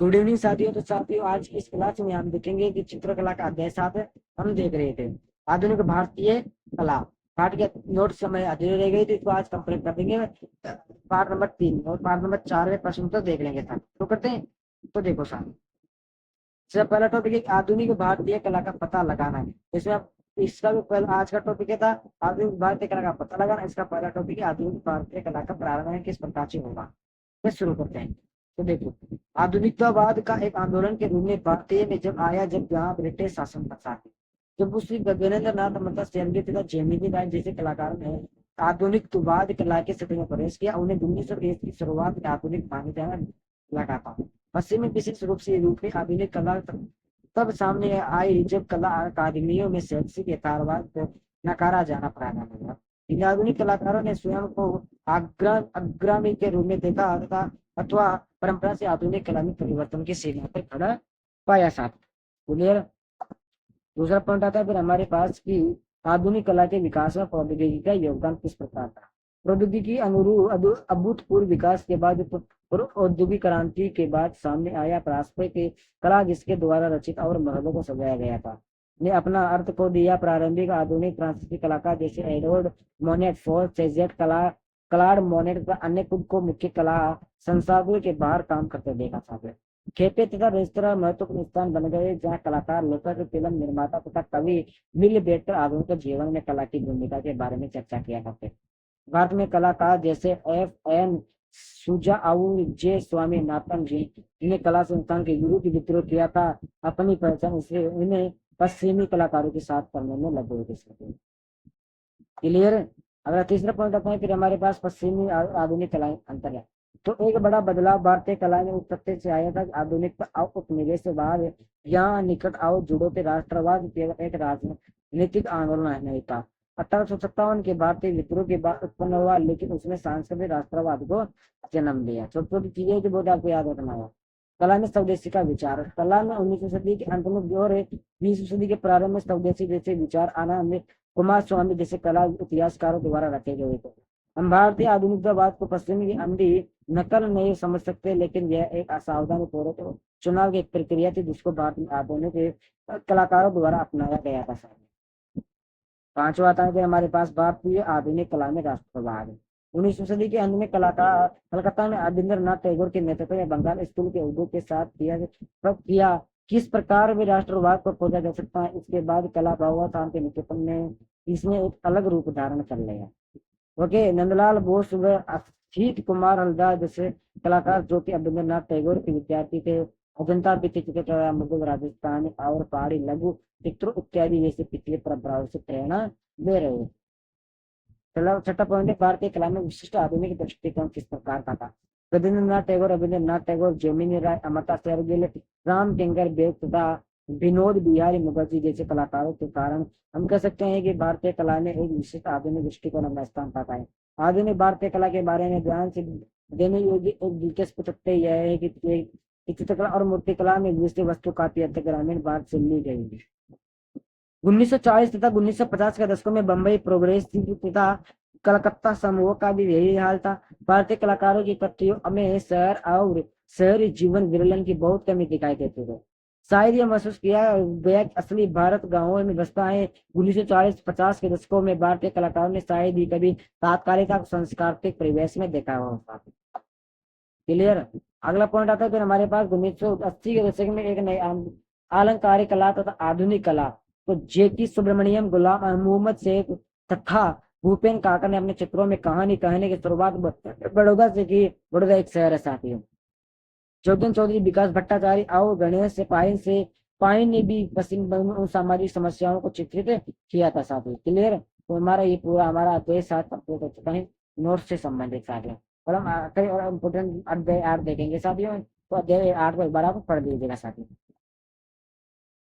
Good evening साथियों। तो साथियों, आज की इस क्लास में हम देखेंगे कि चित्रकला का अध्याय 7 हम देख रहे थे आधुनिक भारतीय कला। पाठ के नोट्स समय अधूरे रह गई थी, इसको आज कंप्लीट कर देंगे। पार्ट नंबर 3 और पार्ट नंबर 4 में प्रश्न तो देख लेंगे साथ, तो करते हैं। तो देखो साथ, सबसे पहला टॉपिक है आधुनिक भारतीय कला का पता लगाना है। इसमें आप इसका भी पहला आज का टॉपिक है था आधुनिक भारतीय कला का पता लगाना। इसका पहला टॉपिक है आधुनिक भारतीय कला का प्रारंभ किस प्रकार से होगा। मैं शुरू करते हैं। तो देखो, आधुनिकतावाद का एक आंदोलन के रूप में भारतीय में जब आया, जब यहाँ ब्रिटिश शासन था, जब उसी गगनेंद्र नाथ मतलब सेनगी तथा जेमिनी राय जैसे कलाकारों ने आधुनिकवाद कला के क्षेत्र में प्रवेश किया, उन्हें 1920 की शुरुआत में आधुनिक मान्यता लगा था। पश्चिमी विशेष रूप से यूरोप में आधुनिक कला तब सामने आई जब कला अकादमियों में शैक्षिक यथार्थवाद को नकारा जाना प्रारंभ हुआ। इन आधुनिक कलाकारों ने स्वयं को अग्रणी के रूप में देखा तथा अथवा परंपरा से आधुनिक कला में परिवर्तन की सीमा पर खड़ा पाया। साथ क्लियर। दूसरा पॉइंट आता है फिर हमारे पास की आधुनिक कला के विकास में प्रौद्योगिकी का योगदान किस प्रकार था। प्रौद्योगिकी अनुरूप अभूतपूर्व विकास के बाद औद्योगिक क्रांति के बाद सामने आया पारंपरिक कला, जिसके द्वारा रचित और महलों को सजाया गया था, ने अपना अर्थ को दिया। प्रारंभिक आधुनिक फ्रांसीसी कलाकार जैसे Edward Monet, Paul Cezanne, Claude Monet अन्य खुद को मुख्य कला संसाधनों के बाहर काम करते देखा था। खेपे तथा रेस्तरां महत्वपूर्ण स्थान बन गए, जहाँ कलाकार, लेखक, फिल्म निर्माता तथा कवि मिल बैठकर आधुनिक जीवन में कला की भूमिका के बारे में चर्चा किया करते। भारत में कलाकार जैसे F.N. सुजा और जे स्वामीनाथन जी, इन्हें कला संस्थान के गुरु की विद्रोह किया था। अपनी पहचान इसलिए इन्हें पश्चिमी कलाकारों के साथ करने में लगे हुए थे। क्लियर। अगला तीसरा पॉइंट आता है फिर हमारे पास पश्चिमी आधुनिक कला अंतर है। तो एक बड़ा बदलाव भारतीय कला में उत्पत्ति से आया था। आधुनिक और उपनिवेश से बाद यहाँ निकट और जुड़ो के राष्ट्रवाद केवल एक राजनीतिक आंदोलन नहीं था। 1857 के भारतीय विद्रोह के बाद उत्पन्न हुआ, लेकिन उसने सांस्कृतिक राष्ट्रवाद को जन्म दिया। छोटी छोटी चीजें जो बहुत आपको याद रखना है। कला में स्वदेशी का विचार। कला में 19वीं सदी के अंत में और 20वीं सदी के प्रारंभ में स्वदेशी जैसे विचार आना कुमार स्वामी जैसे कला इतिहासकारों द्वारा रखे गए थे। हम भारतीय आधुनिकतावाद को पश्चिमी की अंधी नकल नहीं समझ सकते, लेकिन यह एक असावधानी पूर्वक चुनाव की एक प्रक्रिया थी, जिसको भारतीय आधुनिक कलाकारों द्वारा अपनाया गया था। पांचवा आता है हमारे पास भारतीय आधुनिक कला में राष्ट्रवाद। 19वीं सदी के अंत में कलाकार कलकत्ता में रविंद्रनाथ टैगोर के नेतृत्व में बंगाल स्कूल के उर्दू के साथ किया किस प्रकार वे राष्ट्रवाद को खोजा जा सकता है। इसके बाद कला भावात्म के निकेतन में इसने एक अलग रूप धारण कर लिया। ओके, नंदलाल बोस व असित कुमार हलदार जैसे कलाकार जो कि रविंद्रनाथ टैगोर के विद्यार्थी थे, अजंता भित्ति चित्रकला, मुगल राजस्थानी और पहाड़ी लघु चित्र इत्यादि जैसे पिछले परंपराओं से प्रेरणा ले रहे हैं। छठा पॉइंट है भारतीय कला में विशिष्ट आधुनिक दृष्टिकोण किस प्रकार का था। रविंद्रनाथ टैगोर, जेमिनी राय, अमृता शेरगिल, राम किंकर बेग तथा विनोद बिहारी मुखर्जी जैसे कलाकारों के कारण हम कह सकते हैं कि भारतीय कला ने एक विशिष्ट आधुनिक दृष्टिकोण अपना स्थान पाता है। आधुनिक भारतीय कला के बारे में ध्यान से देने योग्य एक दिलचस्प तथ्य यह है कि चित्रकला और मूर्तिकला में विषय वस्तु काफी हद तक ग्रामीण भारत से ली गई है। 1940 तथा 1950 के दशकों में बम्बई प्रोग्रेसिव तथा कलकत्ता समूह का भी यही हाल था। भारतीय कलाकारों की कृतियों में शहर और शहरी जीवन विरलन की बहुत कमी दिखाई देती है। शायद यह महसूस किया गया कि असली भारत गांवों में बसता है। 1940-50 के दशकों में भारतीय कलाकारों ने शायद ही कभी तात्कालिक सांस्कृतिक परिवेश में देखा होगा। क्लियर। अगला पॉइंट आता है फिर हमारे पास 1980 के दशक में एक नई अलंकारिक कला तथा आधुनिक कला। तो जेकी सुब्रमण्यम, गुलाम मोहम्मद शेख तथा भूपेन काका ने अपने चित्रों में कहानी कहने की शुरुआत बड़ौदा से की। बड़ौदा एक शहर है साथियों। जोगेंद्र चौधरी, विकास भट्टाचार्य और गणेश से पाइन ने भी पश्चिम बंगाल उन सामाजिक समस्याओं को चित्रित किया था साथियों। क्लियर। तो हमारा ये पूरा हमारा अध्याय 7 कंप्लीट हो चुका है नोट से संबंधित साथियों। और हम कई और इम्पोर्टेंट अध्याय 8 देखेंगे साथियों। तो अध्याय 8 को एक बार आप पढ़ लीजिएगा साथियों।